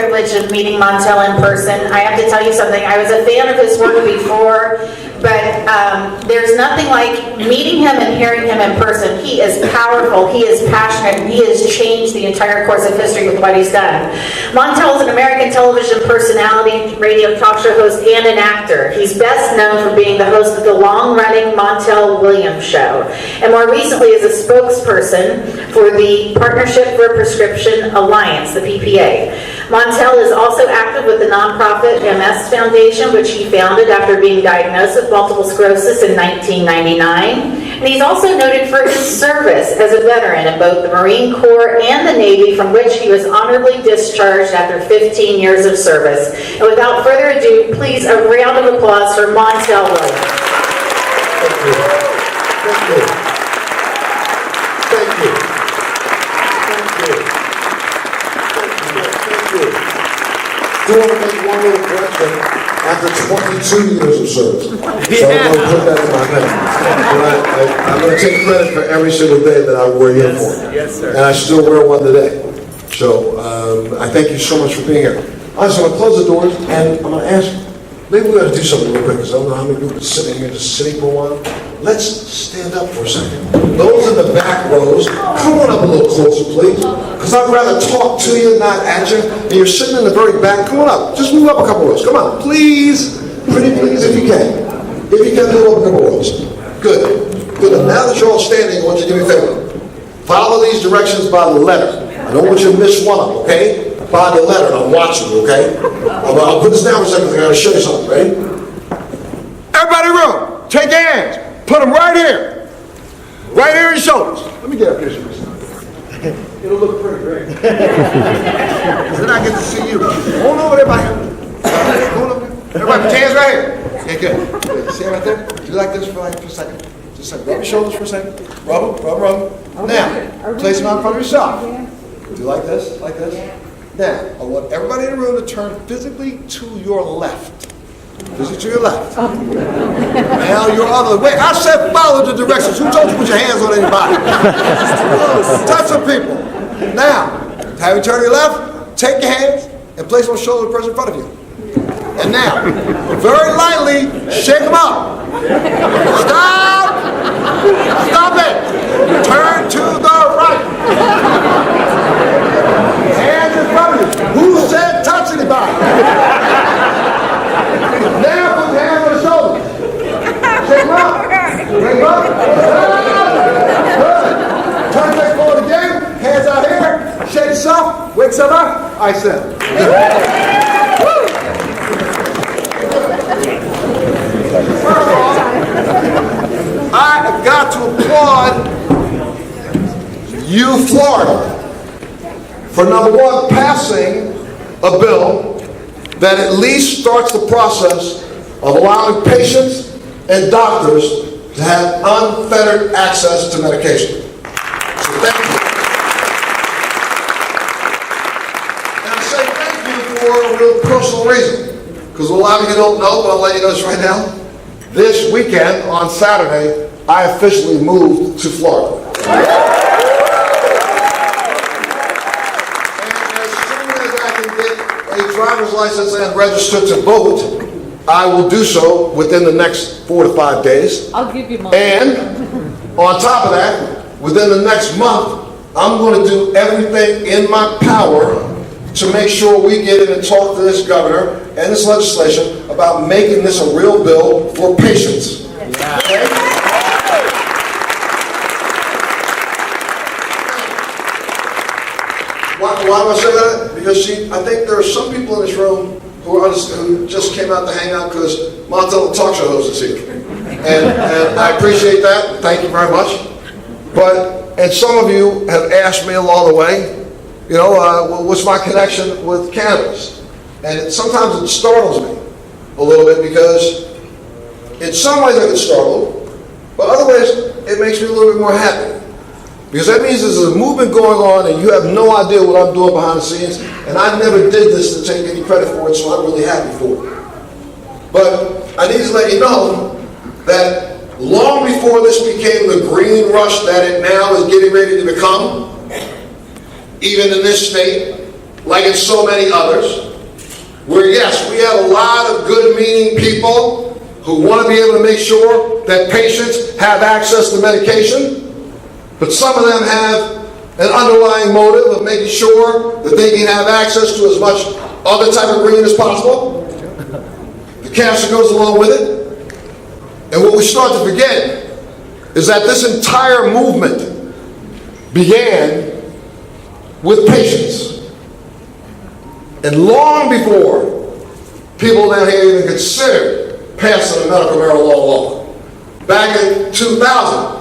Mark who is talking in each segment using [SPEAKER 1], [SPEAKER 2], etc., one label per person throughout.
[SPEAKER 1] Privilege of meeting Montel in person. I have to tell you something. I was a fan of his work before, but there's nothing like meeting him and hearing him in person. He is powerful, he is passionate, and he has changed the entire course of history with what he's done. Montel is an American television personality, radio talk show host, and an actor. He's best known for being the host of the long-running Montel Williams show, and more recently is a spokesperson for the Partnership for Prescription Alliance, the PPA. Montel is also active with the nonprofit MS Foundation, which he founded after being diagnosed with multiple sclerosis in 1999. And he's also noted for his service as a veteran in both the Marine Corps and the Navy, from which he was honorably discharged after 15 years of service. And without further ado, please a round of applause for Montel Williams.
[SPEAKER 2] Thank you. Thank you. Thank you. I do want to make one little correction. After 22 years of service. So I'm going to put that in my name. I'm going to take credit for every single day that I wore a uniform.
[SPEAKER 3] Yes, sir.
[SPEAKER 2] And I still wear one today. So I thank you so much for being here. All right, so I'm going to close the doors and I'm going to ask, maybe we're going to do something real quick because I don't know how many people are sitting here just sitting for a while. Let's stand up for a second. Those in the back rows, come on up a little closer, please. Because I'd rather talk to you, not at you. And you're sitting in the very back, come on up. Just move up a couple rows. Come on, please. Pretty please, if you can. If you can, move up a couple rows. Good. Good. And now that you're all standing, I want you to do me a favor. Follow these directions by the letter. I don't want you to miss one of them, okay? By the letter, and I'm watching you, okay? I'll put this down for a second because I got to show you something, ready? Everybody in the room, take your hands. Put them right here. Right here in your shoulders. Let me get up here for a second. It'll look pretty great. Then I get to see you. Hold over there, everybody. Hold over there. Everybody, put your hands right here. Okay, good. See right there? Do you like this for a second? Just like rub your shoulders for a second. Rub them, rub them, rub them. Now, place them out in front of yourself. Do you like this? Like this? Now, I want everybody in the room to turn physically to your left. Physically to your left. Now your other way. I said follow the directions. Who told you to put your hands on anybody? Touch some people. Now, have you turn to your left, take your hands and place them on the shoulder of the person in front of you. And now, very lightly, shake them up. Stop! Stop it! Turn to the right. Hands in front of you. Who said touch anybody? Now put your hands on the shoulders. Shake them up. Bring them up. Good. Turn back forward again. Hands out here. Shake yourself. Wake yourself up. I said. First of all, I have got to applaud you, Florida, for number one, passing a bill that at least starts the process of allowing patients and doctors to have unfettered access to medication. So thank you. And I say thank you for a real personal reason, because a lot of you don't know, but I'll let you know this right now. This weekend, on Saturday, I officially moved to Florida. And as soon as I can get a driver's license and register to vote, I will do so within the next 4 to 5 days.
[SPEAKER 4] I'll give you mine.
[SPEAKER 2] And on top of that, within the next month, I'm going to do everything in my power to make sure we get in and talk to this governor and this legislation about making this a real bill for patients. Okay? Why do I say that? Because I think there are some people in this room who just came out to hang out because Montel the talk show host is here. And I appreciate that. Thank you very much. And some of you have asked me along the way, you know, what's my connection with cannabis? And sometimes it startles me a little bit because in some ways I get startled, but other ways it makes me a little bit more happy. Because that means there's a movement going on and you have no idea what I'm doing behind the scenes, and I never did this to take any credit for it, so I'm really happy for it. But I need to let you know that long before this became the green rush that it now is getting ready to become, even in this state, like in so many others, where yes, we have a lot of good-meaning people who want to be able to make sure that patients have access to medication, but some of them have an underlying motive of making sure that they can have access to as much other type of green as possible. The cancer goes along with it. And what we start to forget is that this entire movement began with patients. And long before people down here even considered passing a medical marijuana law, back in 2000,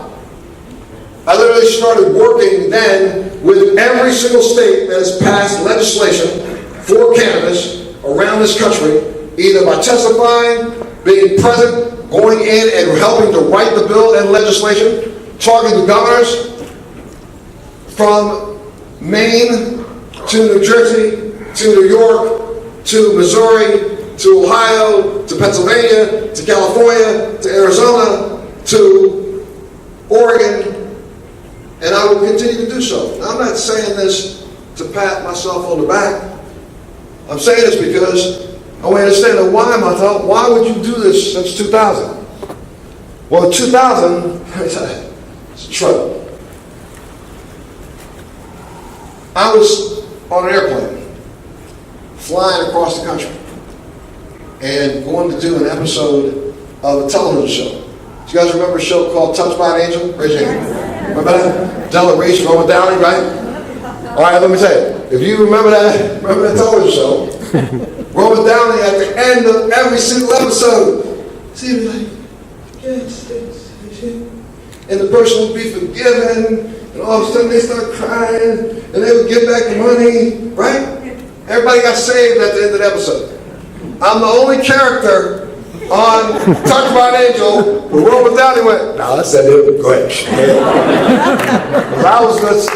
[SPEAKER 2] I literally started working then with every single state that has passed legislation for cannabis around this country, either by testifying, being present, going in and helping to write the bill and legislation, talking to governors from Maine to New Jersey to New York to Missouri to Ohio to Pennsylvania to California to Arizona to Oregon, and I will continue to do so. Now, I'm not saying this to pat myself on the back. I'm saying this because I want to understand that why, Montel, why would you do this since 2000? Well, in 2000, it's trouble. I was on an airplane, flying across the country, and going to do an episode of a television show. Do you guys remember a show called Touched by an Angel? Raise your hand. Remember that? Della Reese, Robert Downey, right? All right, let me tell you. If you remember that television show, Robert Downey at the end of every single episode, see me like, yes, and the person would be forgiven, and all of a sudden they start crying, and they would give back the money, right? Everybody got saved at the end of the episode. I'm the only character on Touched by an Angel where Robert Downey went, no, that's that it. Go ahead.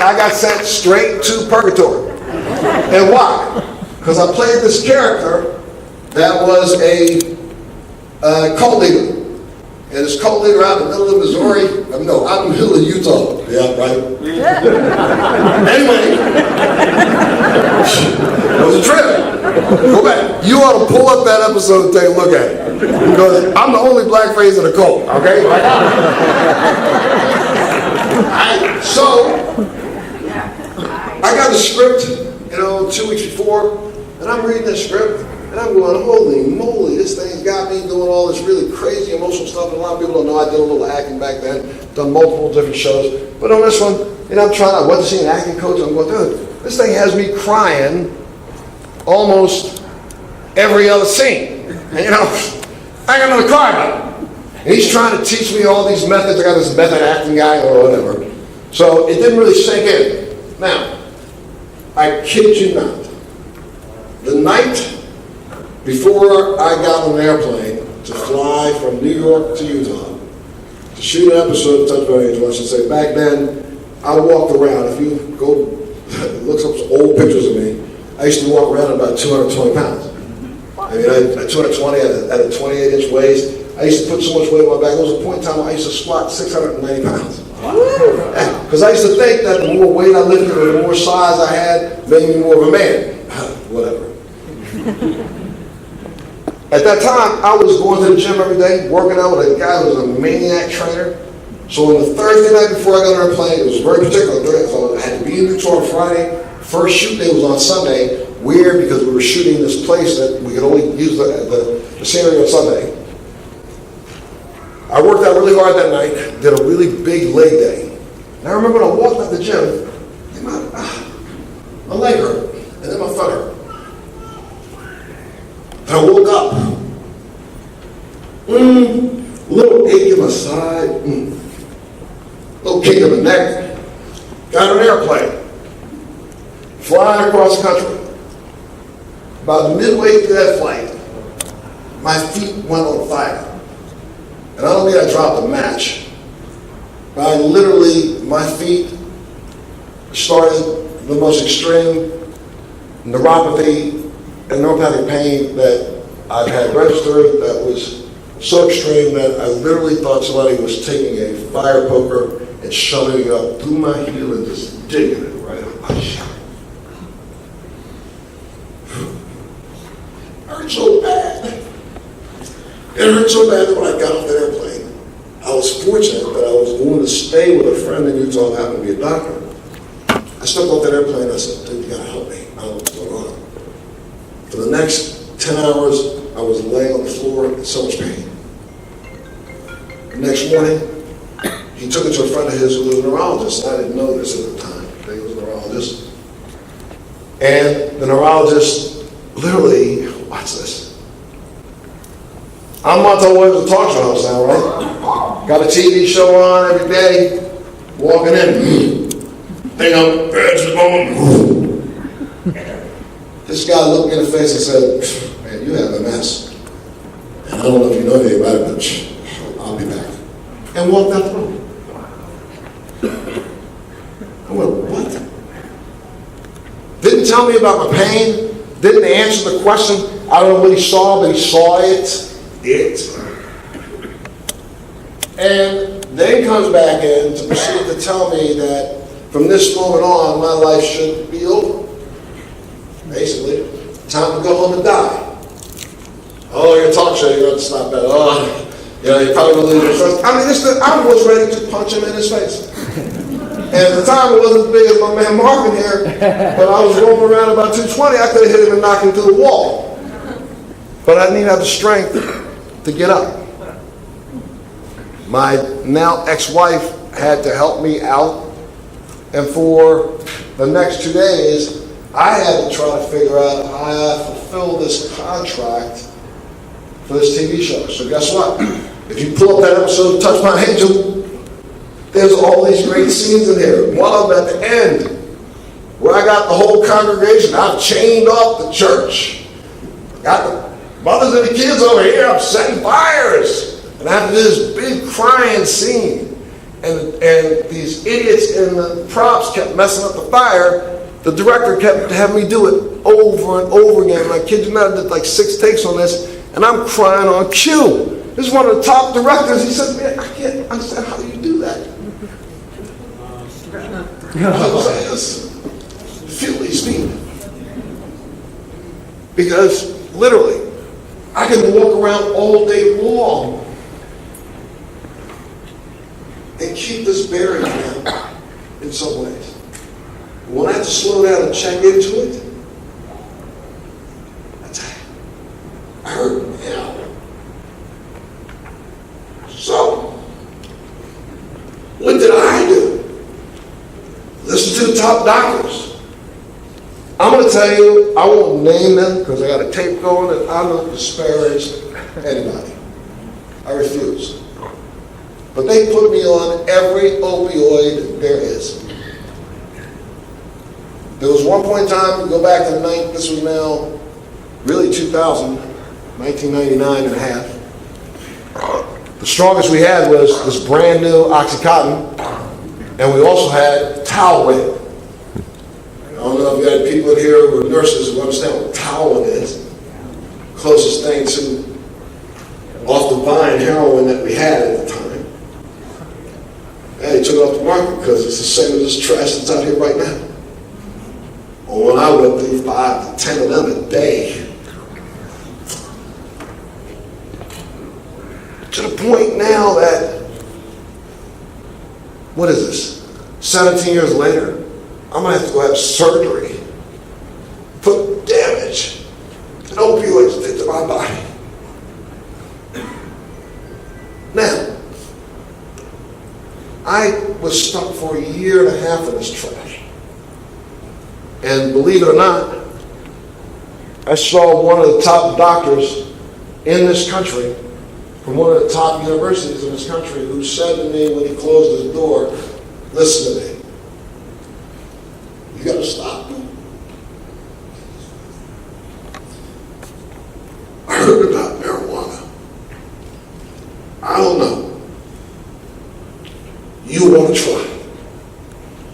[SPEAKER 2] I got sent straight to purgatory. And why? Because I played this character that was a cult leader. And this cult leader out in the middle of Missouri, out in the middle of Utah. Yeah, right? Anyway, it was a trip. Go back. You ought to pull up that episode and take a look at it. Because I'm the only black face in the cult, okay? So, I got the script, 2 weeks before, and I'm reading the script, and I'm going, holy moly, this thing's got me doing all this really crazy emotional stuff, and a lot of people don't know I did a little acting back then, done multiple different shows, but on this one, I'm trying, I went to see an acting coach, I'm going, dude, this thing has me crying almost every other scene, and I got nothing to cry about. And he's trying to teach me all these methods. I got this method acting guy or whatever. So it didn't really sink in. Now, I kid you not. The night before I got on an airplane to fly from New York to Utah to shoot an episode of Touched by an Angel, I should say, back then, I walked around. If you go look up some old pictures of me, I used to walk around at about 220 pounds. I mean, at 220, at a 28-inch waist, I used to put so much weight on my back. There was a point in time where I used to squat 690 pounds. Because I used to think that the more weight I lifted or the more size I had, made me more of a man. Whatever. At that time, I was going to the gym every day, working out with a guy who was a maniac trainer. So on the Thursday night before I got on the plane, it was very particular. So I had to be in Utah on Friday. First shoot day was on Sunday. Weird, because we were shooting this place that we could only use the scenery on Sunday. I worked out really hard that night, did a really big leg day. And I remember when I walked out the gym, my leg hurt, and then my foot hurt. And I woke up. Little ache in my side, little kick in the neck. Got on an airplane, flying across the country. About midway through that flight, my feet went on fire. And I don't mean I dropped a match, but I literally, my feet started the most extreme neuropathy and neuropathic pain that I've had registered that was so extreme that I literally thought somebody was taking a fire poker and shoving it up through my heel and just digging it right up my shot. hurt so bad. It hurt so bad that when I got off the airplane, I was fortunate that I was going to stay with a friend in Utah who happened to be a doctor. I stepped off that airplane and I said, dude, you gotta help me. I don't know what's going on. For the next 10 hours, I was laying on the floor in so much pain. The next morning, he took it to a friend of his who was a neurologist. I didn't know this at the time. He was a neurologist. And the neurologist literally, watch this. I'm Montel Williams, a talk show host now, right? Got a TV show on every day. Walking in, think I'm going. This guy looked me in the face and said, man, you have MS. And I don't know if you know anything about it, but I'll be back. And walked out the room. I went, what? Didn't tell me about my pain. Didn't answer the question. I don't know what he saw, but he saw it. And then comes back in to proceed to tell me that from this moment on, my life should be over. Basically, time to go home and die. Oh, your talk show, you're going to stop that. Oh, you know, you probably will lose your trust. I mean, I was ready to punch him in his face. And at the time, it wasn't as big as my man Mark in here, but I was rolling around about 220. I could have hit him and knocked him through the wall. But I didn't have the strength to get up. My now ex-wife had to help me out. And for the next 2 days, I had to try to figure out how I fulfill this contract for this TV show. So guess what? If you pull up that episode of Touch My Angel, there's all these great scenes in here. One of them at the end, where I got the whole congregation. I've chained off the church. Got the mothers and the kids over here. I'm setting fires. And I have this big crying scene. And these idiots in the props kept messing up the fire. The director kept having me do it over and over again. And I kid you not, I did like 6 takes on this. And I'm crying on cue. This is one of the top directors. He said, man, I can't understand how you do that. Feel these people. Because literally, I can walk around all day long and keep this bearing down in some ways. When I have to slow down and check into it, I hurt. Yeah. So, what did I do? Listen to the top doctors. I'm going to tell you, I won't name them because I got a tape going and I don't disparage anybody. I refuse. But they put me on every opioid there is. There was one point in time, go back to the night, this was now really 2000, 1999 and a half. The strongest we had was this brand new Oxycontin, and we also had Talwin. I don't know if you had people in here who are nurses who understand what Talwin is. Closest thing to off the vine heroin that we had at the time. And they took it off the market because it's the same as this trash that's out here right now. Or when I went through 5 to 10 of them a day. To the point now that, what is this? 17 years later, I'm going to have to go have surgery for damage that opioids did to my body. Now, I was stuck for 1.5 years in this trash. And believe it or not, I saw one of the top doctors in this country, from one of the top universities in this country, who said to me when he closed his door, listen to me, you got to stop. I heard about marijuana. I don't know. You want to try.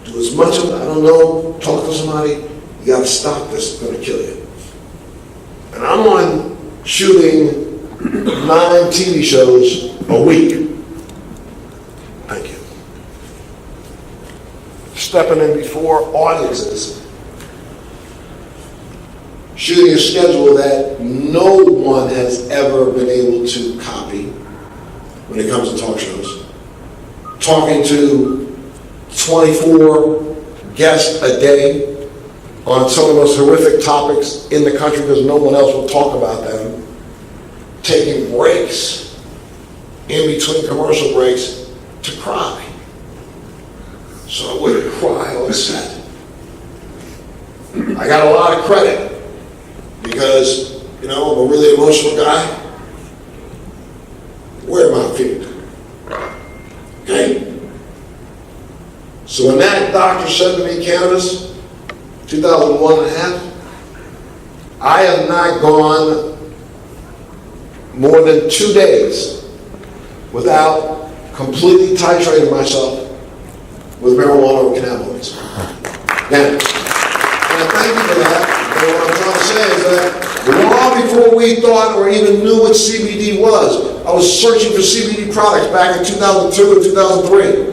[SPEAKER 2] Do as much of it, I don't know, talk to somebody, you got to stop this, it's going to kill you. And I'm on shooting 9 TV shows a week. Thank you. Stepping in before audiences, shooting a schedule that no one has ever been able to copy when it comes to talk shows, talking to 24 guests a day on some of the most horrific topics in the country because no one else will talk about them, taking breaks in between commercial breaks to cry. So I wouldn't cry on set. I got a lot of credit because, I'm a really emotional guy. Where am I feeling? Okay? So when that doctor said to me, Cannabis, 2001 and a half, I have not gone more than 2 days without completely titrating myself with marijuana or cannabinoids. Now, and I thank you for that. And what I'm trying to say is that long before we thought or even knew what CBD was, I was searching for CBD products back in 2002 and 2003.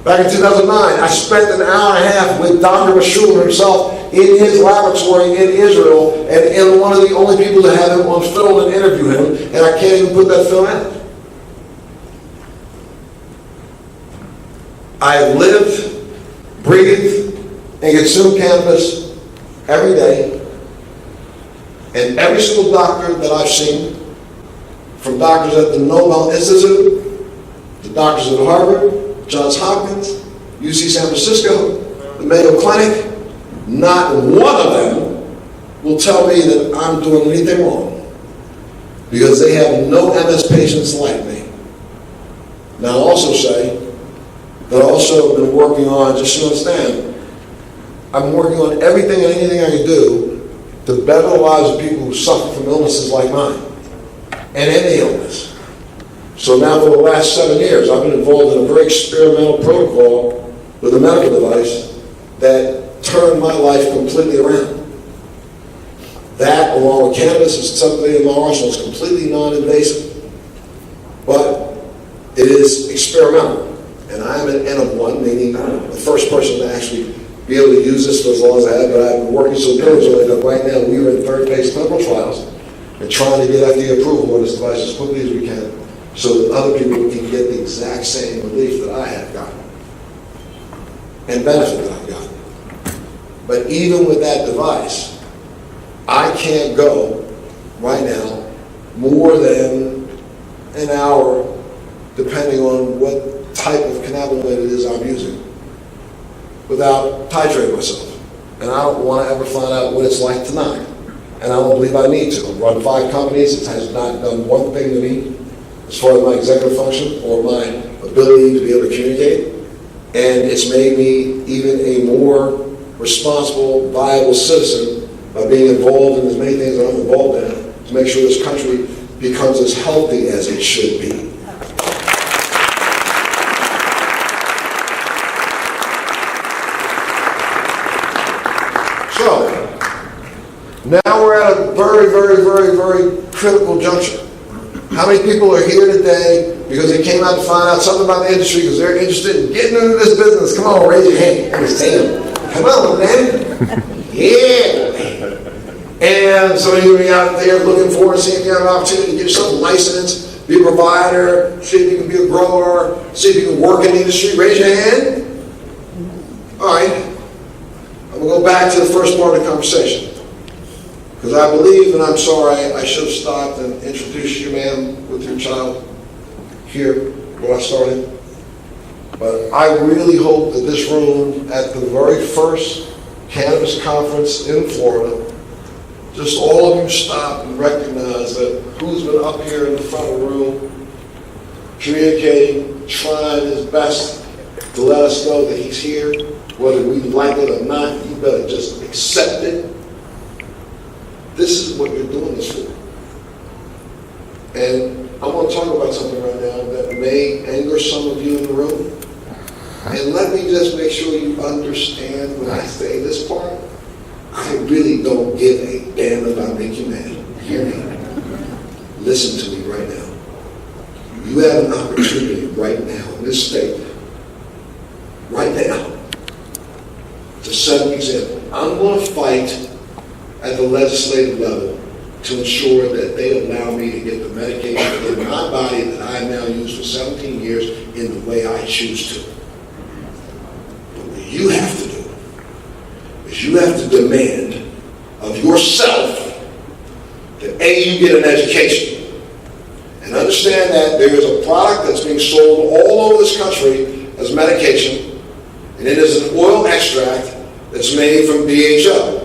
[SPEAKER 2] Back in 2009, I spent an hour and a half with Dr. Mashul himself in his laboratory in Israel, and one of the only people to have him on film and interview him, and I can't even put that film out. I lived, breathed, and consumed cannabis every day, and every single doctor that I've seen, from doctors at the Nobel Institute, to doctors at Harvard, Johns Hopkins, UC San Francisco, the Mayo Clinic, not one of them will tell me that I'm doing anything wrong because they have no MS patients like me. Now I'll also say that I've also been working on, just so you understand, I'm working on everything and anything I can do to better the lives of people who suffer from illnesses like mine and any illness. So now for the last 7 years, I've been involved in a very experimental protocol with a medical device that turned my life completely around. That, along with cannabis, is something in my arsenal. It's completely non-invasive, but it is experimental. And I'm an N of 1, meaning the first person to actually be able to use this for as long as I have, but I've been working so diligently that right now we are in third phase clinical trials and trying to get FDA approval on this device as quickly as we can so that other people can get the exact same relief that I have gotten and benefit that I've gotten. But even with that device, I can't go right now more than an hour, depending on what type of cannabinoid it is I'm using, without titrating myself. And I don't want to ever find out what it's like tonight. And I don't believe I need to. I've run 5 companies. It has not done one thing to me as far as my executive function or my ability to be able to communicate. And it's made me even a more responsible, viable citizen by being involved in as many things that I'm involved in to make sure this country becomes as healthy as it should be. So, now we're at a very, very, very, very critical juncture. How many people are here today because they came out to find out something about the industry because they're interested in getting into this business? Come on, raise your hand. Let me see them. Come on, man. Yeah. And some of you are out there looking for and seeing if you have an opportunity to get yourself a license, be a provider, see if you can be a grower, see if you can work in the industry. Raise your hand. All right. I'm going to go back to the first part of the conversation. Because I believe, and I'm sorry, I should have stopped and introduced you, ma'am, with your child here when I started. But I really hope that this room, at the very first cannabis conference in Florida, just all of you stop and recognize that who's been up here in the front of the room, communicating, trying his best to let us know that he's here, whether we like it or not. You better just accept it. This is what you're doing this for. And I want to talk about something right now that may anger some of you in the room. And let me just make sure you understand when I say this part. I really don't give a damn about making you mad. Hear me. Listen to me right now. You have an opportunity right now in this state, right now, to set an example. I'm going to fight at the the legislative level to ensure that they allow me to get the medication in my body that I have now used for 17 years in the way I choose to. But what you have to do is you have to demand of yourself that A, you get an education. And understand that there is a product that's being sold all over this country as medication, and it is an oil extract that's made from BHO.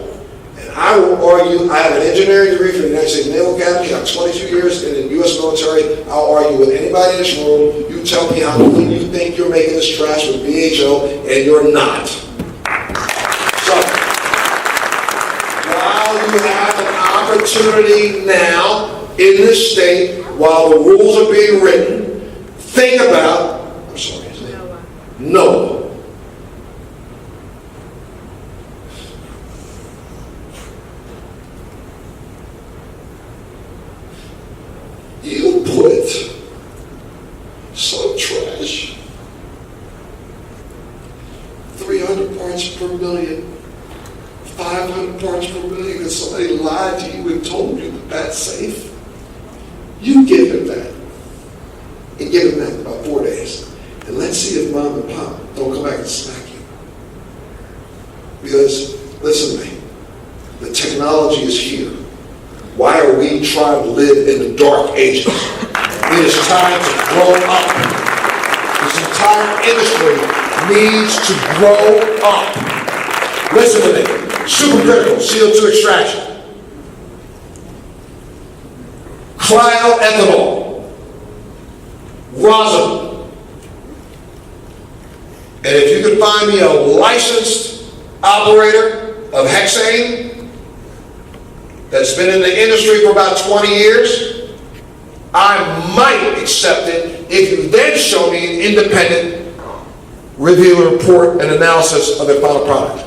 [SPEAKER 2] I will argue, I have an engineering degree from the United States Naval Academy, I have 22 years in the U.S. military. I'll argue with anybody in this room. You tell me how clean you think you're making this trash with BHO, and you're not. So, while you have an opportunity now in this state, while the rules are being written, think about, I'm sorry, his name? Noah. You put some trash, 300 parts per million, 500 parts per million, because somebody lied to you and told you that that's safe. You give him that. And give him that in about 4 days. And let's see if mom and pop don't come back and smack you. Because, listen to me, the technology is here. Why are we trying to live in the dark ages? It is time to grow up. This entire industry needs to grow up. Listen to me. Supercritical CO2 extraction. Cryoethanol. Rosin. And if you can find me a licensed operator of hexane that's been in the industry for about 20 years, I might accept it if you then show me an independent review, report, and analysis of the final product.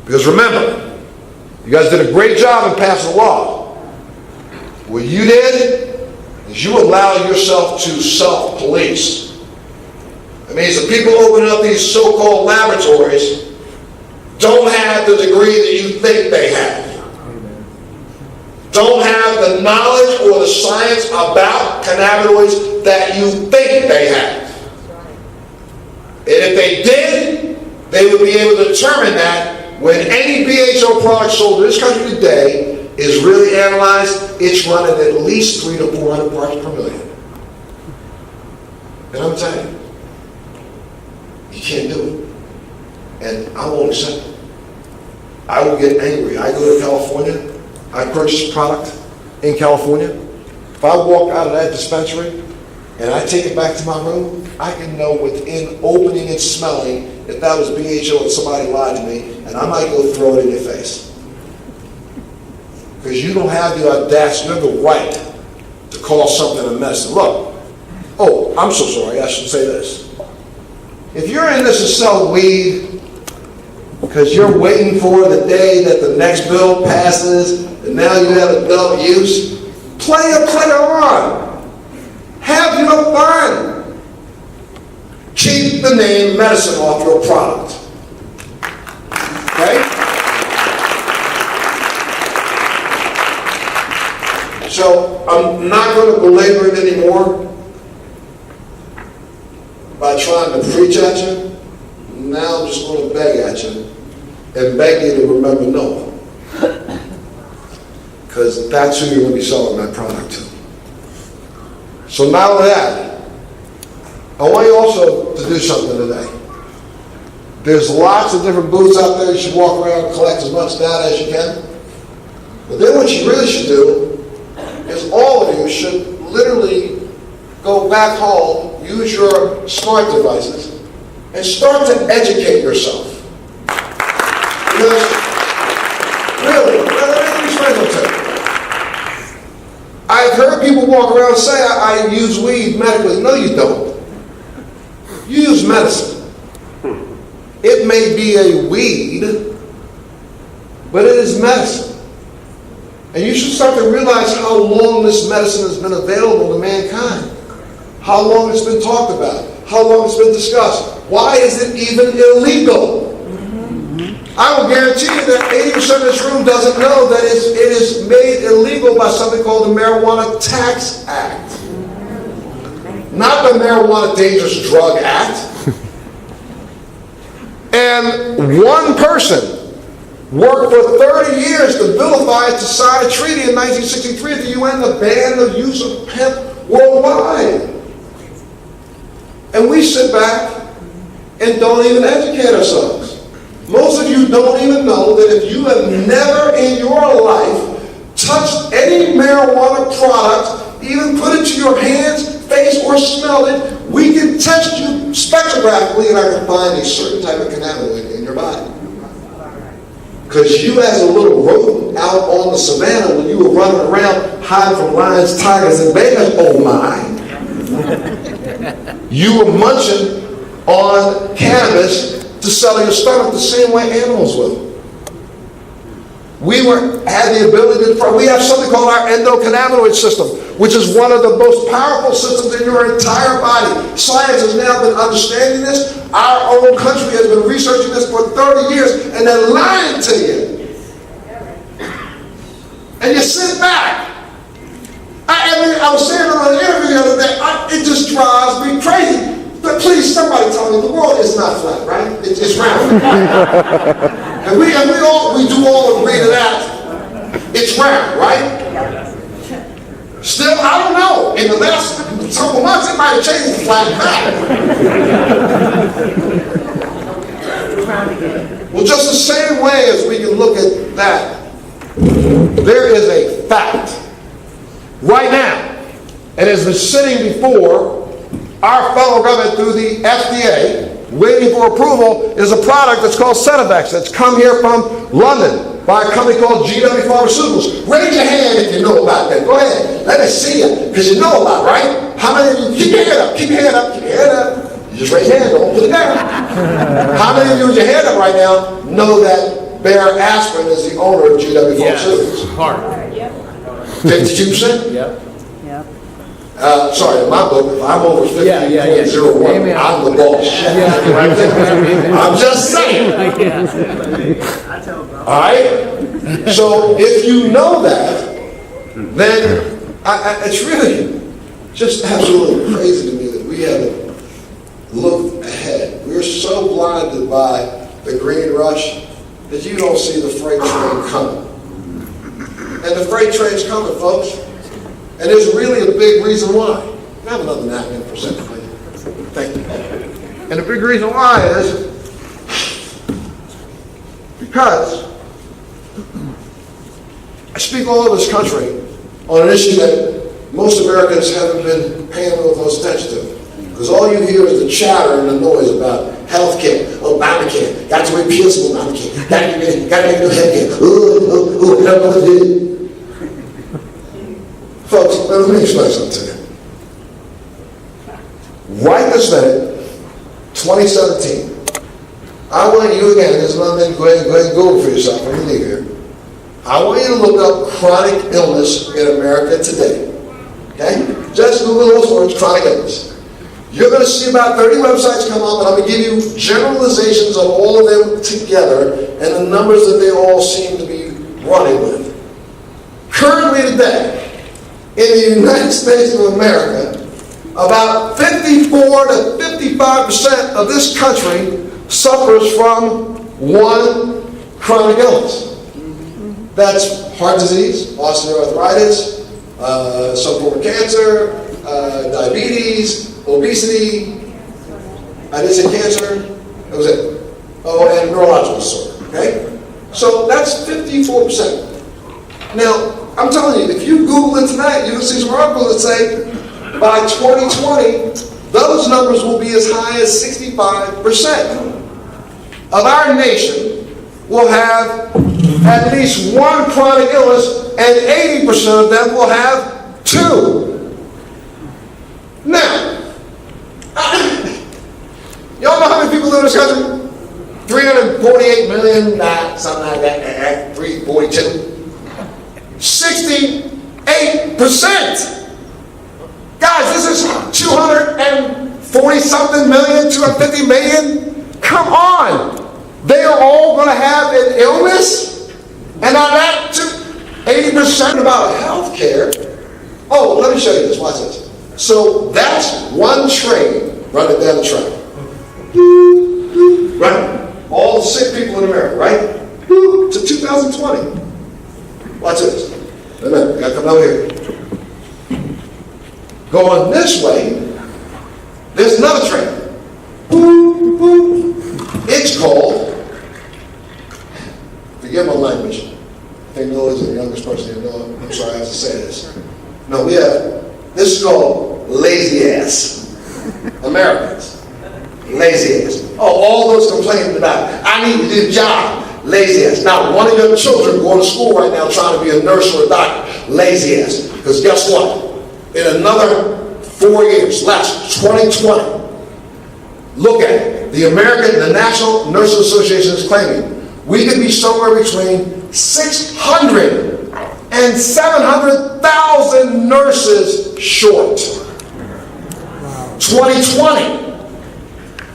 [SPEAKER 2] Because remember, you guys did a great job in passing the law. What you did is you allowed yourself to self-police. It means the people opening up these so-called laboratories don't have the degree that you think they have. Don't have the knowledge or the science about cannabinoids that you think they have. And if they did, they would be able to determine that when any BHO product sold in this country today is really analyzed, it's running at least 300 to 400 parts per million. And I'm telling you, you can't do it. And I won't accept it. I will get angry. I go to California, I purchase product in California. If I walk out of that dispensary and I take it back to my room, I can know within opening and smelling if that was BHO and somebody lied to me, and I might go throw it in your face. Because you don't have the audacity, you have the right to call something a medicine. Look, oh, I'm so sorry, I should say this. If you're in this to sell weed because you're waiting for the day that the next bill passes and now you have adult use, play on. Have your fun. Keep the name medicine off your product. Okay? So I'm not going to belabor it anymore by trying to preach at you. Now I'm just going to beg at you and beg you to remember Noah. Because that's who you're going to be selling that product to. So now with that, I want you also to do something today. There's lots of different booths out there. You should walk around and collect as much data as you can. But then what you really should do is all of you should literally go back home, use your smart devices, and start to educate yourself. Because, really, let me explain something to you. I've heard people walk around and say, I use weed medically. No, you don't. You use medicine. It may be a weed, but it is medicine. And you should start to realize how long this medicine has been available to mankind. How long it's been talked about. How long it's been discussed. Why is it even illegal? I will guarantee you that 80% of this room doesn't know that it is made illegal by something called the Marijuana Tax Act. Not the Marijuana Dangerous Drug Act. And one person worked for 30 years to vilify it, to sign a treaty in 1963 at the UN to ban the use of hemp worldwide. And we sit back and don't even educate ourselves. Most of you don't even know that if you have never in your life touched any marijuana product, even put it to your hands, face, or smelled it, we can test you spectrographically and I can find a certain type of cannabinoid in your body. Because you as a little rodent out on the savannah when you were running around hiding from lions, tigers, and bears, oh my, you were munching on cannabis to settle your stomach the same way animals will. We had the ability to, we have something called our endocannabinoid system, which is one of the most powerful systems in your entire body. Science has now been understanding this. Our own country has been researching this for 30 years, and they're lying to you. And you sit back. I was saying on an interview the other day, it just drives me crazy. But please, somebody tell me the world is not flat, right? It's round. And we do all agree to that. It's round, right? Still, I don't know. In the last couple months, it might have changed flat back. Well, just the same way as we can look at that, there is a fact right now, and has been sitting before our federal government through the FDA, waiting for approval, is a product that's called Cannabis that's come here from London by a company called GW Pharmaceuticals. Raise your hand if you know about that. Go ahead. Let me see you, because you know a lot, right? How many of you, keep your hand up, keep your hand up, keep your hand up. You just raise your hand, don't put it down. How many of you with your hand up right now know that Bayer Aspirin is the owner of GW Pharmaceuticals?
[SPEAKER 3] Hard.
[SPEAKER 2] 52%?
[SPEAKER 3] Yep.
[SPEAKER 2] Sorry, in my book, I'm over 50.01.
[SPEAKER 3] Yeah.
[SPEAKER 2] I'm the boss. I'm just saying. All right? So if you know that, then it's really just absolutely crazy to me that we haven't looked ahead. We're so blinded by the green rush that you don't see the freight train coming. And the freight train's coming, folks. And there's really a big reason why. I have another napkin for a second, please. Thank you. And the big reason why is because I speak all over this country on an issue that most Americans haven't been paying the most attention to. Because all you hear is the chatter and the noise about health care, Obamacare, got to repeal some Obamacare, got to make new health care, I don't know what to do. Folks, let me explain something to you. Right this minute, 2017, I want you again, there's another thing, go ahead and Google for yourself when you leave here. I want you to look up chronic illness in America today. Okay? Just Google those words, chronic illness. You're going to see about 30 websites come up, and I'm going to give you generalizations of all of them together and the numbers that they all seem to be running with. Currently today, in the United States of America, about 54 to 55% of this country suffers from one chronic illness. That's heart disease, osteoarthritis, some form of cancer, diabetes, obesity. I didn't say cancer. That was it. Oh, and neurological disorder. Okay? So that's 54%. Now, I'm telling you, if you Google it tonight, you'll see some articles that say by 2020, those numbers will be as high as 65% of our nation will have at least one chronic illness, and 80% of them will have two. Now, y'all know how many people live in this country? 348 million, something like that, 342. 68%. Guys, this is 240 something million, 250 million. Come on. They are all going to have an illness? And on that, 80% about health care. Oh, let me show you this. Watch this. So that's one train running down the track. Right? All the sick people in America, right? To 2020. Watch this. Wait a minute, I gotta come over here. Going this way, there's another train. It's called, forgive my language, I think Noah is the youngest person here. Noah, I'm sorry I have to say this. No, this is called lazy ass. Americans. Lazy ass. Oh, all those complaining about, I need to do a job. Lazy ass. Now, one of your children going to school right now trying to be a nurse or a doctor. Lazy ass. Because guess what? In another 4 years, less, 2020, look at it. The National Nurses Association is claiming we could be somewhere between 600 and 700,000 nurses short. 2020,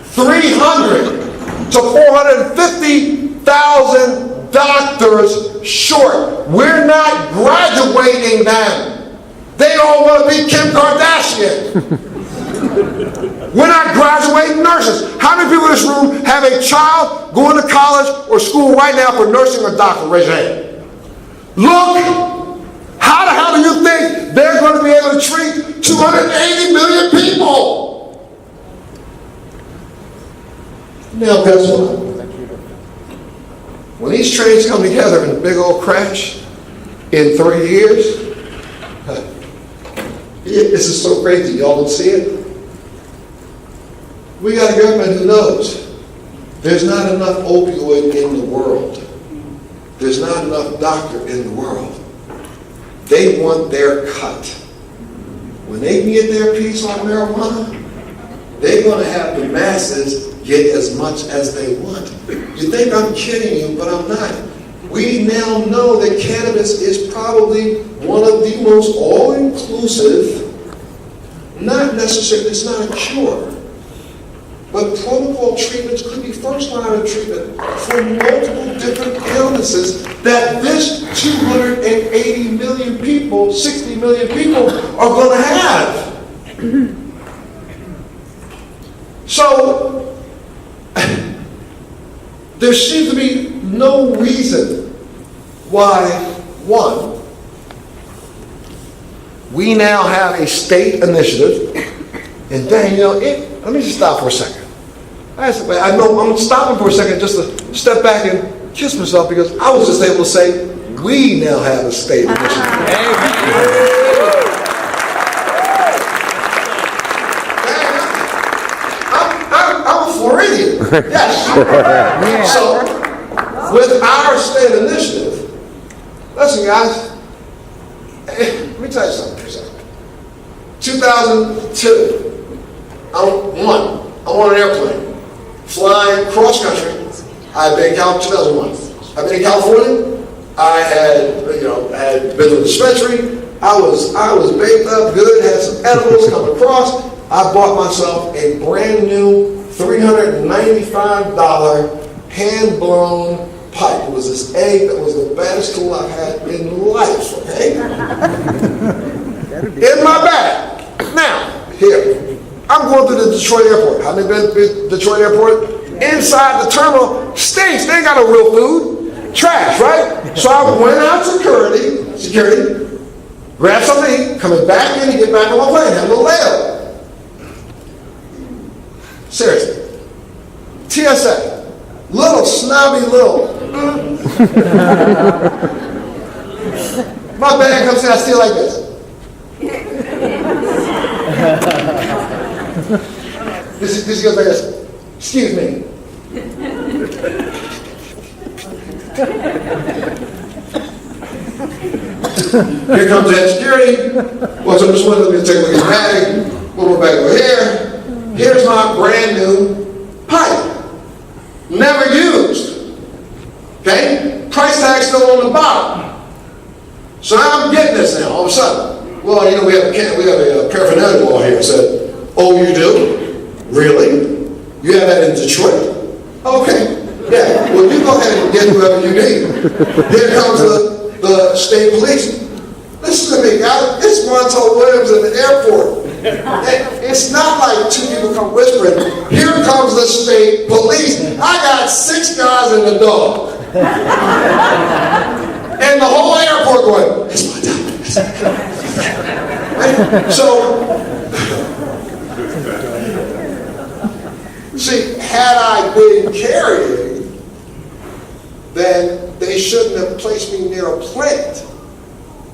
[SPEAKER 2] 300 to 450,000 doctors short. We're not graduating them. They all want to be Kim Kardashian. We're not graduating nurses. How many people in this room have a child going to college or school right now for nursing or doctor? Raise your hand. Look, how the hell do you think they're going to be able to treat 280 million people? Now, guess what? When these trains come together in a big old crash in 3 years, this is so crazy, y'all don't see it. We got a government who knows there's not enough opioid in the world. There's not enough doctor in the world. They want their cut. When they get their piece on marijuana, they're going to have the masses get as much as they want. You think I'm kidding you, but I'm not. We now know that cannabis is probably one of the most all-inclusive, not necessarily, it's not a cure, but protocol treatments could be first line of treatment for multiple different illnesses that this 280 million people, 60 million people are going to have. So, there seems to be no reason why, one, we now have a state initiative, and then, let me just stop for a second. I know I'm stopping for a second just to step back and kiss myself because I was just able to say, we now have a state initiative. Yes. So, with our state initiative, listen, guys, let me tell you something for a second. 2002, I'm on an airplane, flying cross country. I've been in California, 2001. I've been in California. I had been to a dispensary. I was baked up good, had some edibles come across. I bought myself a brand new $395 hand-blown pipe. It was this egg that was the baddest tool I've had in life, okay? In my bag. Now, here, I'm going through the Detroit airport. Have you been to the Detroit airport? Inside the terminal, stinks. They ain't got no real food. Trash, right? So I went out security, grabbed something to eat, coming back in and get back on my plane, have a little layover. Seriously. TSA. Little snobby little. My bag comes in, I steal like this. This goes like this. Excuse me. Here comes that security. What's up this window? Let me take a look at the bag. We'll go back over here. Here's my brand new pipe. Never used. Okay? Price tag still on the bottom. So I'm getting this now all of a sudden. Well, we have a paraphernalia wall here. I said, oh, you do? Really? You have that in Detroit? Okay. Yeah, well, you go ahead and get whoever you need. Here comes the state police. Listen to me, guys. It's Montel Williams at the airport. It's not like two people come whispering. Here comes the state police. I got 6 guys and a dog. And the whole airport going, it's Montel. Right? So, see, had I been carrying, then they shouldn't have placed me near a plant.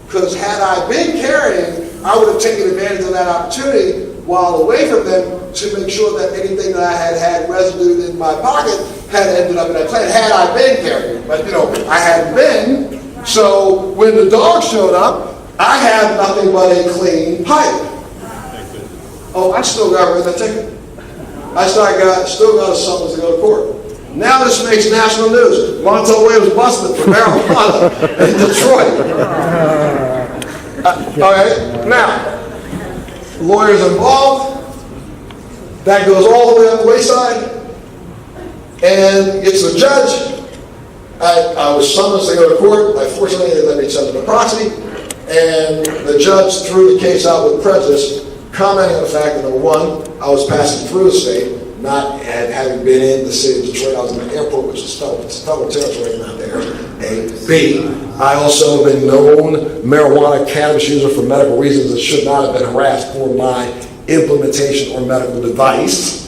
[SPEAKER 2] Because had I been carrying, I would have taken advantage of that opportunity while away from them to make sure that anything that I had residue in my pocket had ended up in that plant. Had I been carrying, but I hadn't been. So when the dog showed up, I had nothing but a clean pipe. Oh, I still got rid of that ticket. I still got a summons to go to court. Now this makes national news. Montel Williams busted for marijuana in Detroit. Okay, now, lawyers involved. That goes all the way up the wayside and gets to the judge. I was summoned to go to court. Fortunately, they let me send an proxy. And the judge threw the case out with prejudice, commenting on the fact that, number one, I was passing through the state, not having been in the city of Detroit. I was in the airport, which is federal territory, not there. A. B. I also have been known marijuana cannabis user for medical reasons and should not have been harassed for my implementation or medical device.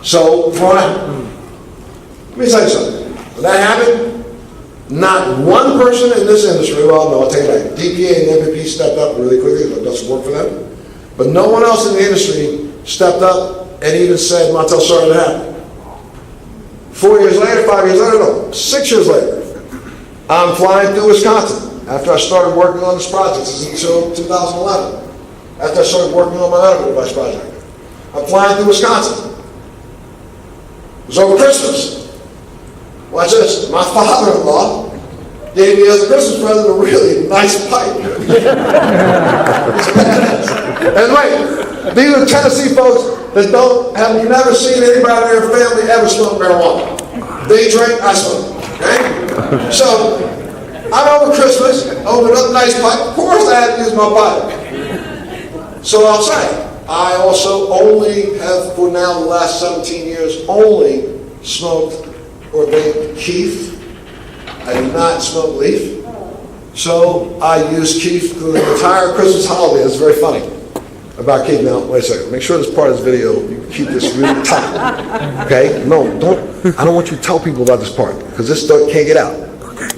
[SPEAKER 2] So, let me tell you something. When that happened, not one person in this industry, well, no, I'll tell you that, DPA and MVP stepped up really quickly, but it doesn't work for them. But no one else in the industry stepped up and even said, Montel, sorry that happened. 4 years later, 5 years later, no, 6 years later, I'm flying through Wisconsin after I started working on this project. This is until 2011. After I started working on my medical device project. I'm flying through Wisconsin. It was over Christmas. Watch this. My father-in-law gave me as a Christmas present a really nice pipe. And wait, these are Tennessee folks that have never seen anybody in their family ever smoke marijuana. They drink, I smoke. Okay? So, I'm over Christmas, opened up a nice pipe. Of course I had to use my pipe. So I'll say, I also only have, for now the last 17 years, only smoked or vaped keef. I do not smoke leaf. So I use keef through the entire Christmas holiday. It's very funny about keef. Now, wait a second. Make sure this part of this video, you keep this really tight. Okay? No, don't. I don't want you to tell people about this part because this stuff can't get out.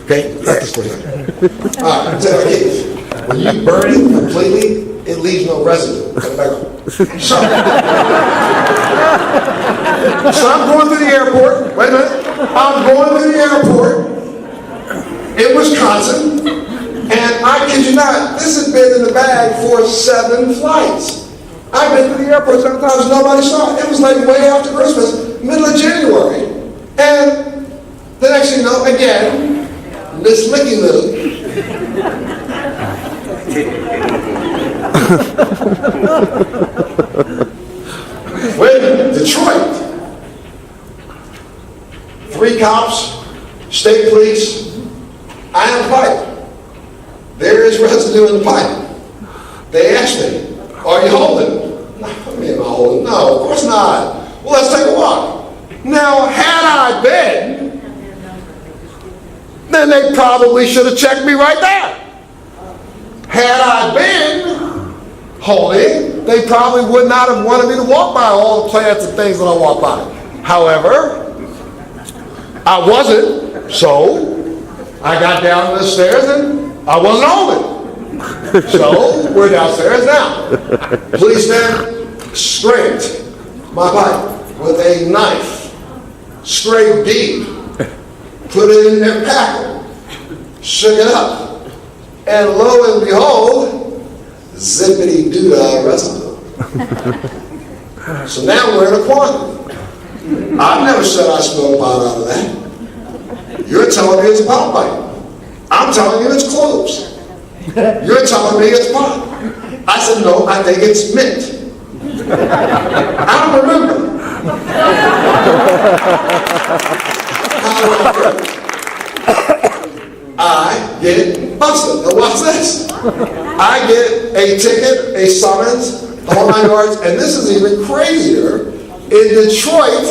[SPEAKER 2] Okay? Let this for a second. All right, tell you keef. When you burn it completely, it leaves no residue. Put it back on. So I'm going to the airport. Wait a minute. I'm going to the airport in Wisconsin, and I kid you not, this has been in the bag for 7 flights. I've been to the airport 7 times, nobody saw it. It was like way after Christmas, middle of January. And the next thing you know, again, this licky little. Wait a minute, Detroit. 3 cops, state police, I have a pipe. There is residue in the pipe. They asked me, are you holding? I mean, am I holding? No, of course not. Well, let's take a walk. Now, had I been, then they probably should have checked me right there. Had I been holding, they probably would not have wanted me to walk by all the plants and things that I walk by. However, I wasn't, so I got down the stairs and I wasn't holding. So we're downstairs now. Policeman scraped my pipe with a knife, scraped deep, put it in their packet, shook it up, and lo and behold, zippity doo-dah residue. So now we're in a quandary. I've never said I smelled pot out of that. You're telling me it's a pot pipe. I'm telling you it's closed. You're telling me it's pot. I said, no, I think it's mint. I don't remember. I get busted. Now watch this. I get a ticket, a summons, the whole 9 yards, and this is even crazier. In Detroit,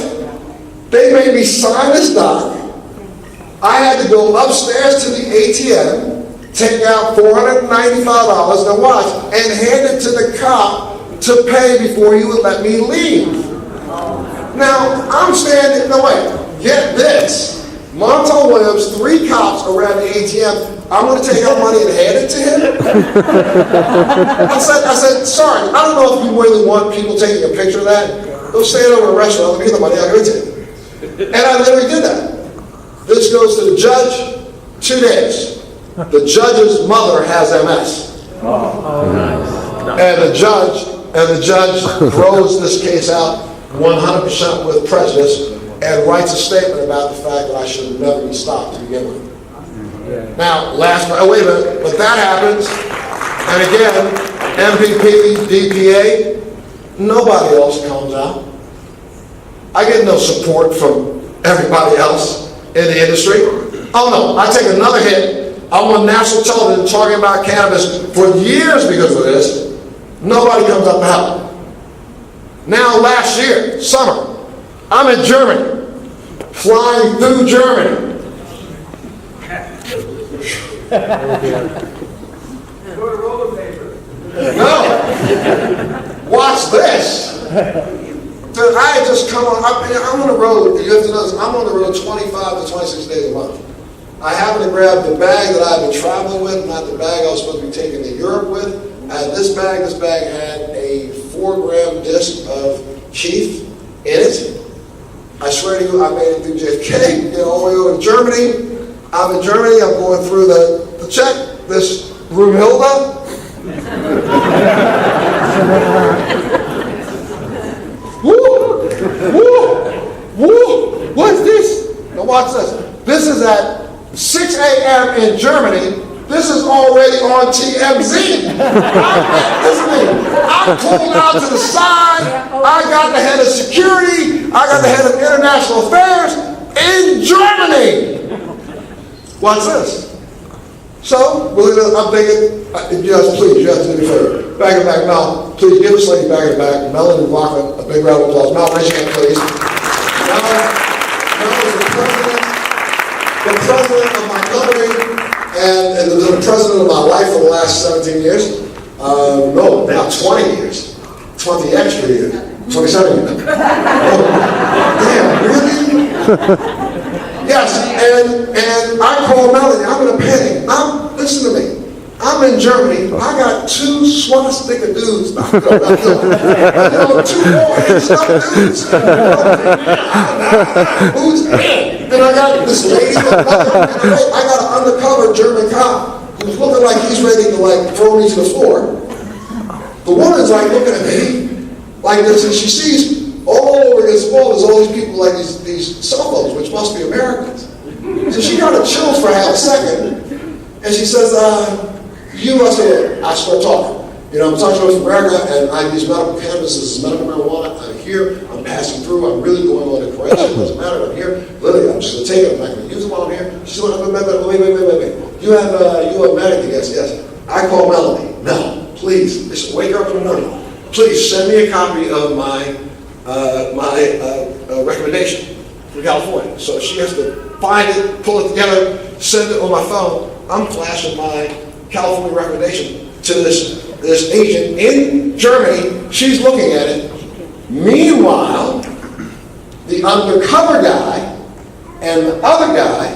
[SPEAKER 2] they made me sign this doc. I had to go upstairs to the ATM, take out $495, now watch, and hand it to the cop to pay before he would let me leave. Now, I'm standing, no wait, get this. Montel Williams, 3 cops around the ATM, I'm going to take out money and hand it to him? I said, sorry, I don't know if you really want people taking a picture of that. Go stand over in a restaurant, give me the money, I'll give it to you. And I literally did that. This goes to the judge, 2 days. The judge's mother has MS. And the judge throws this case out 100% with prejudice and writes a statement about the fact that I should never be stopped to begin with. Now, wait a minute, but that happens, and again, MPP, DPA, nobody else comes out. I get no support from everybody else in the industry. Oh no, I take another hit. I'm on national television talking about cannabis for years because of this. Nobody comes up to help. Now last year, summer, I'm in Germany, flying through Germany. No. Watch this. Dude, I had just come on, I'm on the road, you have to know this, I'm on the road 25 to 26 days a month. I happened to grab the bag that I've been traveling with, not the bag I was supposed to be taking to Europe with. I had this bag had a 4-gram disc of Chief in it. I swear to you, I made it through JFK, get all the way over to Germany. I'm in Germany, I'm going through the check, this Broomhilda. Woo! Woo! Woo! What's this? Now watch this. This is at 6 a.m. in Germany. This is already on TMZ. Listen to me. I pulled out to the side. I got the head of security. I got the head of international affairs in Germany. Watch this. So, we're going to update it. Yes, please, you have to do me a favor. Back it back. Mel, please give this lady back it back. Melanie McLaughlin, a big round of applause. Mel, raise your hand, please. Mel is the president of my company and the president of my life for the last 17 years. No, now 20 years. 20 extra years. 27 years. Damn, really? Yes, and I call Melanie, I'm going to pay. Listen to me. I'm in Germany. I got 2 swastika dudes. No, 2 more stuff dudes. Who's in? And I got this lady. I got an undercover German cop who's looking like he's ready to throw me to the floor. The woman's looking at me like this, and she sees all over his wall there's all these people these cell phones, which must be Americans. So she got a chills for half a second, and she says, I start talking. I'm talking to America, and I use medical cannabis. This is medical marijuana. I'm here. I'm passing through. I'm really going on a correction. It doesn't matter. I'm here. Literally, I'm just going to take it. I'm not going to use it while I'm here. She's going, wait. You have medical? Yes. I call Melanie. No, please. Just wake her up in the morning. Please send me a copy of my recommendation for California. So she has to find it, pull it together, send it on my phone. I'm flashing my California recommendation to this agent in Germany. She's looking at it. Meanwhile, the undercover guy and the other guy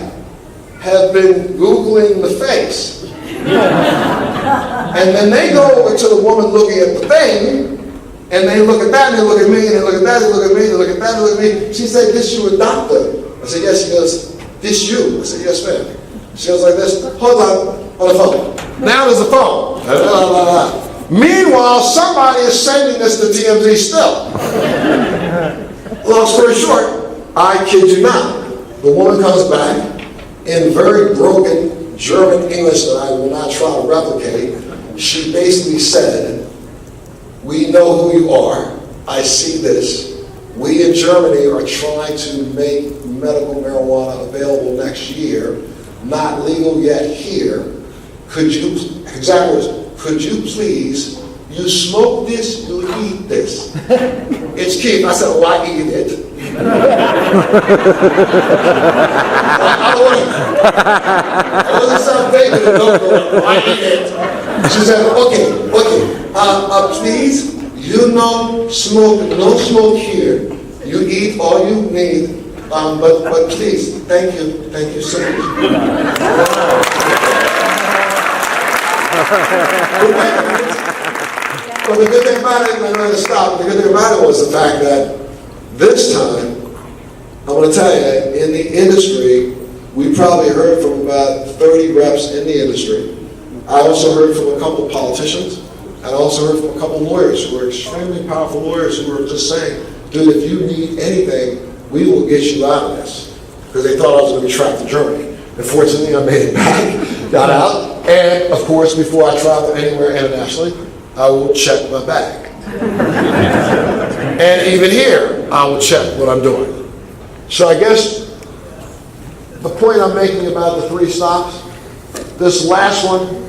[SPEAKER 2] have been Googling the face. And then they go over to the woman looking at the thing, and they look at that, and they look at me, and they look at that, they look at me, they look at that, they look at me. She said, "This you a doctor?" I said, "Yes." She goes, "This you?" I said, "Yes, ma'am." She goes like this, "Hold on the phone." Now there's the phone. Meanwhile, somebody is sending this to TMZ still. Long story short, I kid you not, the woman comes back in very broken German English that I will not try to replicate. She basically said, "We know who you are. I see this. We in Germany are trying to make medical marijuana available next year, not legal yet here. Could you, exact words, could you please, you smoke this, you eat this. It's Keith. I said, well, I eat it. I wasn't some baby that don't go, I eat it. She said, okay, please, you no smoke here. You eat all you need, but please, thank you so much. Well, the good thing about it, I'm going to stop. The good thing about it was the fact that this time, I'm going to tell you, in the industry, we probably heard from about 30 reps in the industry. I also heard from a couple of politicians, and I also heard from a couple of lawyers who are extremely powerful lawyers who were just saying, dude, if you need anything, we will get you out of this. Because they thought I was going to be trapped in Germany. Unfortunately, I made it back, got out, and of course, before I travel anywhere internationally, I will check my bag. And even here, I will check what I'm doing. So I guess the point I'm making about the 3 stops, this last one,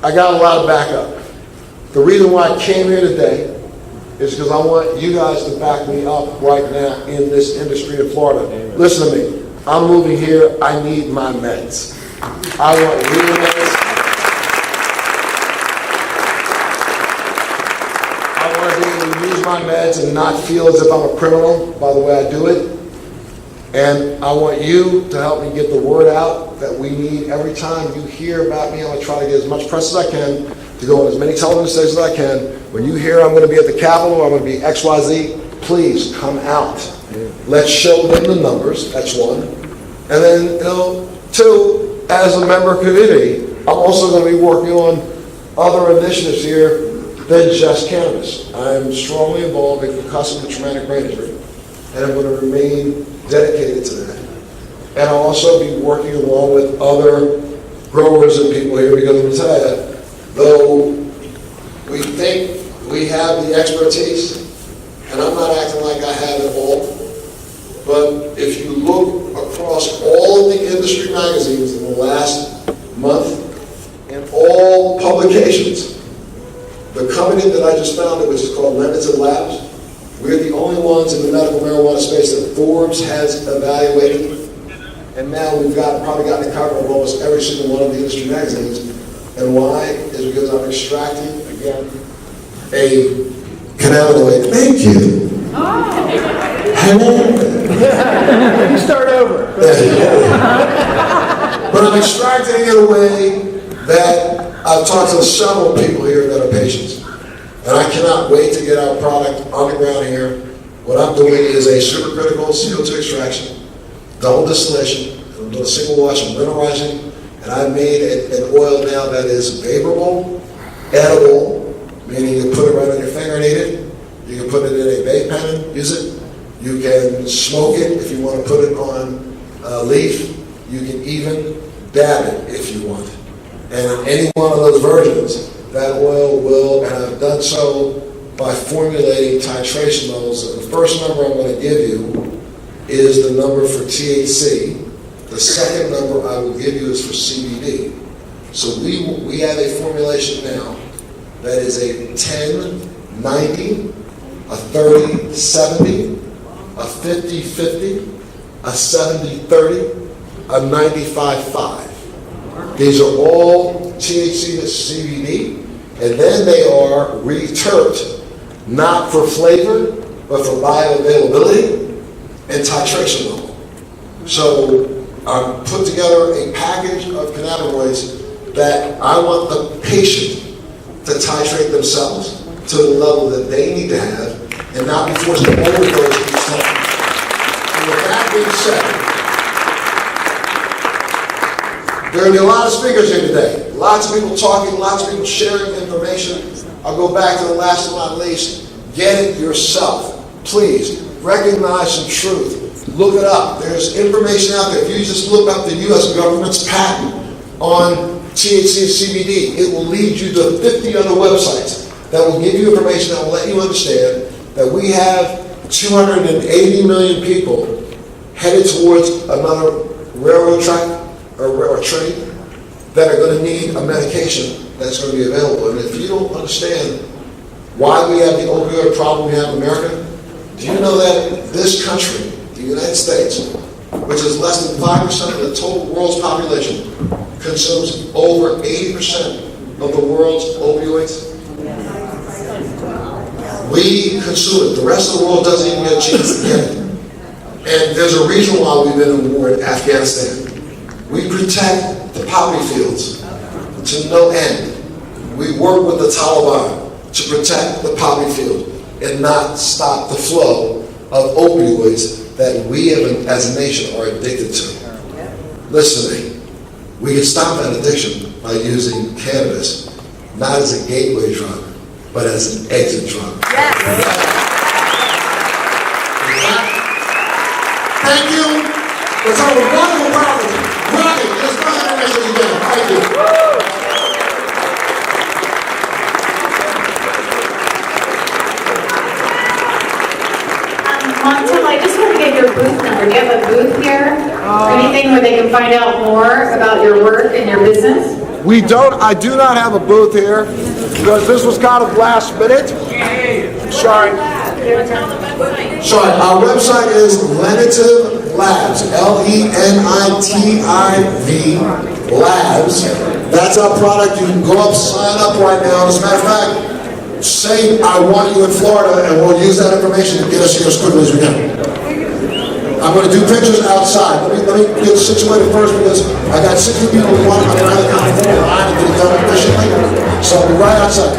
[SPEAKER 2] I got a lot of backup. The reason why I came here today is because I want you guys to back me up right now in this industry in Florida. Amen. Listen to me. I'm moving here. I need my meds. I want real meds. I want to be able to use my meds and not feel as if I'm a criminal by the way I do it. And I want you to help me get the word out that we need. Every time you hear about me, I'm going to try to get as much press as I can, to go on as many television stations as I can. When you hear I'm going to be at the Capitol, I'm going to be XYZ, please come out. Let's show them the numbers. That's one. And then, 2, as a member community, I'm also going to be working on other initiatives here than just cannabis. I'm strongly involved in concussive and traumatic brain injury, and I'm going to remain dedicated to that. And I'll also be working along with other growers and people here, because I'm going to tell you, though we think we have the expertise, and I'm not acting like I have it all, but if you look across all of the industry magazines in the last month, and all publications, the company that I just founded, which is called Limited Labs, we're the only ones in the medical marijuana space that Forbes has evaluated, and now we've probably gotten the cover of almost every single one of the industry magazines. And why? Is because I'm extracting, again, a cannabinoid. Thank you. Hello.
[SPEAKER 3] You start over.
[SPEAKER 2] But I'm extracting it in a way that I've talked to several people here that are patients. And I cannot wait to get our product on the ground here. What I'm doing is a supercritical CO2 extraction, double distillation. I'm doing a single wash and mineralizing. And I've made an oil now that is vaporable, edible, meaning you can put it right on your finger and eat it. You can put it in a vape pen and use it. You can smoke it if you want to put it on a leaf. You can even dab it if you want. And in any one of those versions, that oil will, and I've done so by formulating titration levels. The first number I'm going to give you is the number for THC. The second number I will give you is for CBD. So we have a formulation now that is a 10-90, a 30-70, a 50-50, a 70-30, a 95-5. These are all THC to CBD, and then they are re-terped, not for flavor, but for bioavailability and titration level. So I've put together a package of cannabinoids that I want the patient to titrate themselves to the level that they need to have and not be forced to overdose each time. And with that being said, there are going to be a lot of speakers here today. Lots of people talking, lots of people sharing information. I'll go back to the last but not least. Get it yourself. Please, recognize some truth. Look it up. There's information out there. If you just look up the U.S. government's patent on THC and CBD, it will lead you to 50 other websites that will give you information that will let you understand that we have 280 million people headed towards another railroad track or train that are going to need a medication that's going to be available. And if you don't understand why we have the opioid problem we have in America, do you know that this country, the United States, which is less than 5% of the total world's population, consumes over 80% of the world's opioids? We consume it. The rest of the world doesn't even get a chance to get it. And there's a reason why we've been in war in Afghanistan. We protect the poppy fields to no end. We work with the Taliban to protect the poppy field and not stop the flow of opioids that we as a nation are addicted to. Listen to me. We can stop that addiction by using cannabis, not as a gateway drug, but as an exit drug. Thank you. It's our wonderful property. Rocket, let's go ahead and raise it again. Thank you.
[SPEAKER 1] Montel, I just want to get your booth number. Do you have a booth here? Or anything where they can find out more about your work and your business?
[SPEAKER 2] I do not have a booth here because this was kind of last minute. Sorry. Sorry, our website is Lenitive Labs, Lenitiv Labs. That's our product. You can go up, sign up right now. As a matter of fact, say I want you in Florida, and we'll use that information to get us here as quickly as we can. I'm going to do pictures outside. Let me get situated first because I got 60 people who want to come around the line and get it done efficiently. So I'll be right outside.